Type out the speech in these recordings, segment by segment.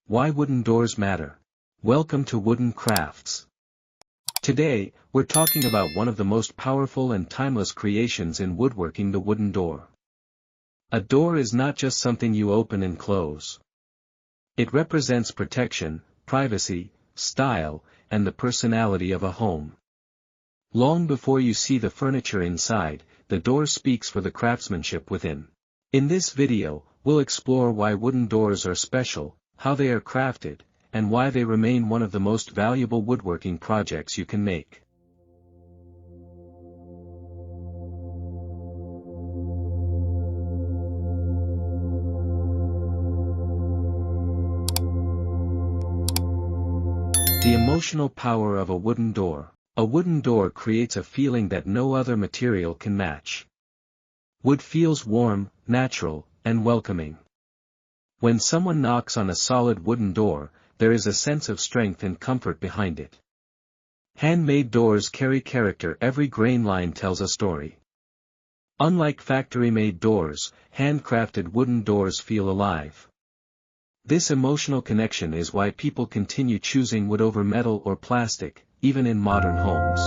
Why wooden doors matter. Welcome to Wooden Crafts. Today, we're talking about one of the most powerful and timeless creations in woodworking, the wooden door. A door is not just something you open and close. It represents protection, privacy, style, and the personality of a home. Long before you see the furniture inside, the door speaks for the craftsmanship within. In this video, we'll explore why wooden doors are special, how they are crafted, and why they remain one of the most valuable woodworking projects you can make. The emotional power of a wooden door. A wooden door creates a feeling that no other material can match. Wood feels warm, natural, and welcoming. When someone knocks on a solid wooden door, there is a sense of strength and comfort behind it. Handmade doors carry character. Every grain line tells a story. Unlike factory-made doors, handcrafted wooden doors feel alive. This emotional connection is why people continue choosing wood over metal or plastic, even in modern homes.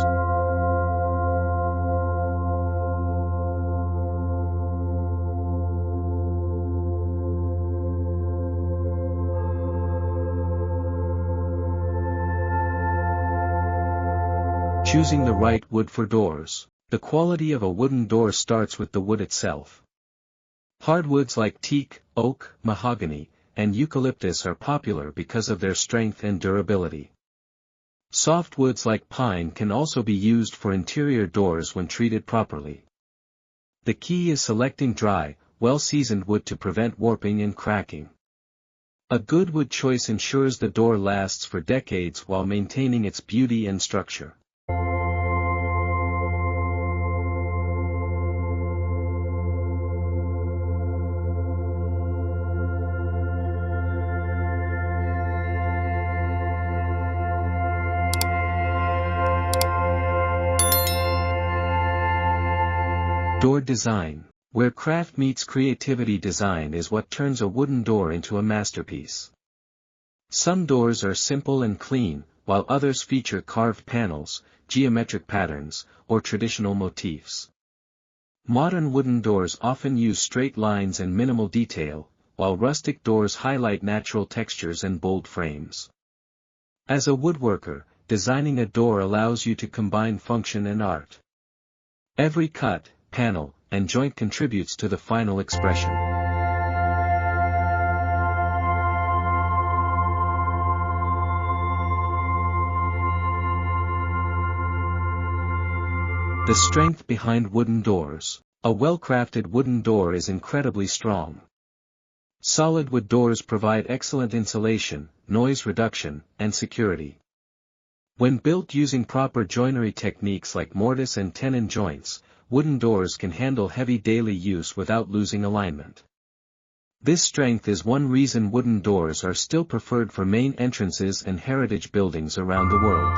Choosing the right wood for doors. The quality of a wooden door starts with the wood itself. Hardwoods like teak, oak, mahogany, and eucalyptus are popular because of their strength and durability. Softwoods like pine can also be used for interior doors when treated properly. The key is selecting dry, well-seasoned wood to prevent warping and cracking. A good wood choice ensures the door lasts for decades while maintaining its beauty and structure. Door design. Where craft meets creativity, design is what turns a wooden door into a masterpiece. Some doors are simple and clean, while others feature carved panels, geometric patterns, or traditional motifs. Modern wooden doors often use straight lines and minimal detail, while rustic doors highlight natural textures and bold frames. As a woodworker, designing a door allows you to combine function and art. Every cut, panel, and joint contributes to the final expression. The strength behind wooden doors. A well-crafted wooden door is incredibly strong. Solid wood doors provide excellent insulation, noise reduction, and security. When built using proper joinery techniques like mortise and tenon joints, wooden doors can handle heavy daily use without losing alignment. This strength is one reason wooden doors are still preferred for main entrances and heritage buildings around the world.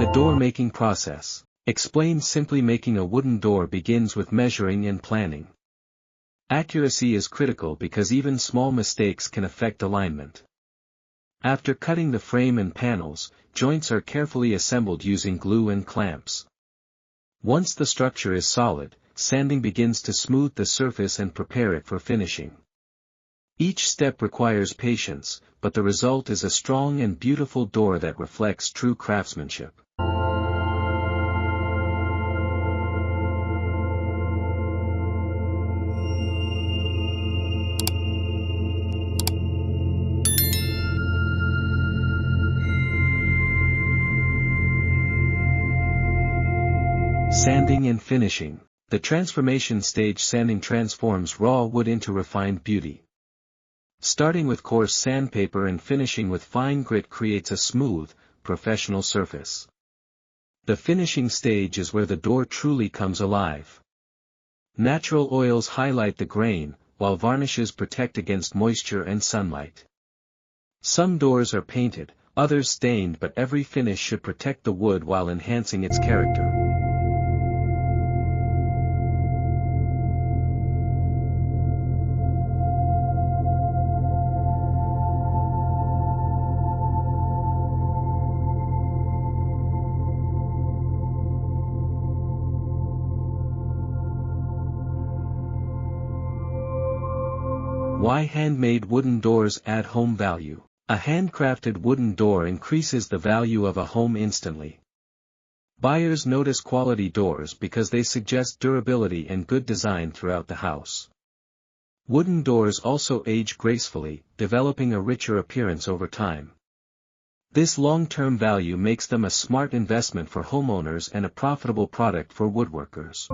The door making process. Explained simply, making a wooden door begins with measuring and planning. Accuracy is critical because even small mistakes can affect alignment. After cutting the frame and panels, joints are carefully assembled using glue and clamps. Once the structure is solid, sanding begins to smooth the surface and prepare it for finishing. Each step requires patience, but the result is a strong and beautiful door that reflects true craftsmanship. Sanding and finishing. The transformation stage. Sanding transforms raw wood into refined beauty. Starting with coarse sandpaper and finishing with fine grit creates a smooth, professional surface. The finishing stage is where the door truly comes alive. Natural oils highlight the grain, while varnishes protect against moisture and sunlight. Some doors are painted, others stained, but every finish should protect the wood while enhancing its character. Why handmade wooden doors add home value? A handcrafted wooden door increases the value of a home instantly. Buyers notice quality doors because they suggest durability and good design throughout the house. Wooden doors also age gracefully, developing a richer appearance over time. This long-term value makes them a smart investment for homeowners and a profitable product for woodworkers.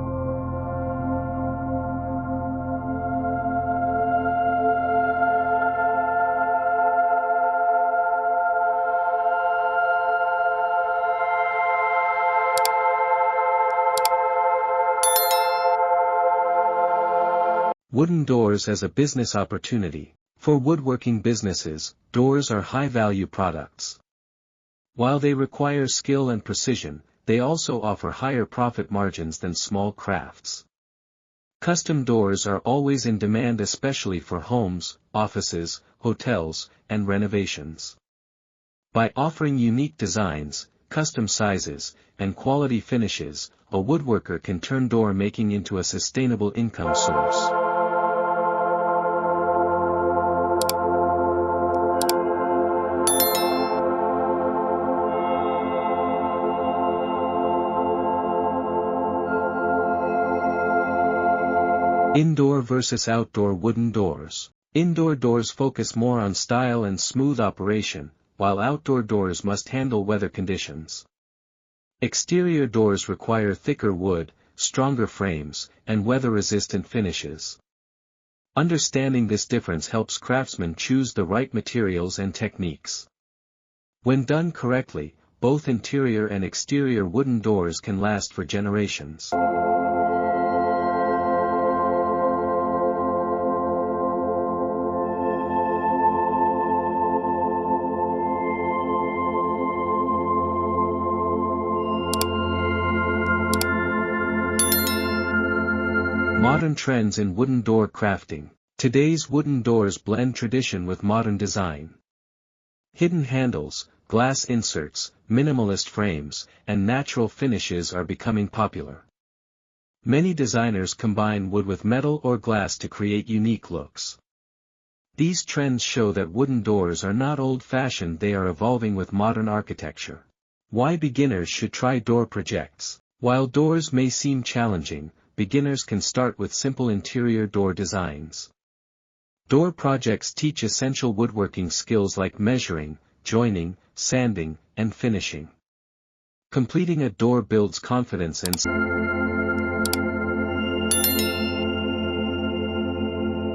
Wooden doors as a business opportunity. For woodworking businesses, doors are high-value products. While they require skill and precision, they also offer higher profit margins than small crafts. Custom doors are always in demand, especially for homes, offices, hotels, and renovations. By offering unique designs, custom sizes, and quality finishes, a woodworker can turn door making into a sustainable income source. Indoor versus outdoor wooden doors. Indoor doors focus more on style and smooth operation, while outdoor doors must handle weather conditions. Exterior doors require thicker wood, stronger frames, and weather-resistant finishes. Understanding this difference helps craftsmen choose the right materials and techniques. When done correctly, both interior and exterior wooden doors can last for generations. Modern trends in wooden door crafting. Today's wooden doors blend tradition with modern design. Hidden handles, glass inserts, minimalist frames, and natural finishes are becoming popular. Many designers combine wood with metal or glass to create unique looks. These trends show that wooden doors are not old-fashioned, they are evolving with modern architecture. Why beginners should try door projects. While doors may seem challenging, beginners can start with simple interior door designs. Door projects teach essential woodworking skills like measuring, joining, sanding, and finishing. Completing a door builds confidence and